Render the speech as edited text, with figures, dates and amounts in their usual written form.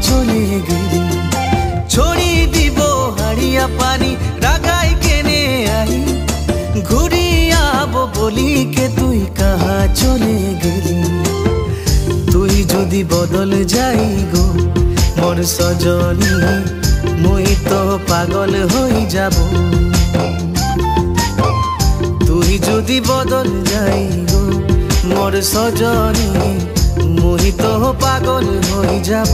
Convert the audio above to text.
চলে গেলি। ছড়ি দিব হাড়িয়া পানি রাগাই কেনে আই, ঘুরিয়াবো বলি কে তুই কাহা চলে গেলি। তুই যদি বদল যাই গো মোর সজনী, মুই তো পাগল হই যাব। তুই যদি বদল যাই গো মোর সজনী, মুই তো পাগল হই যাব।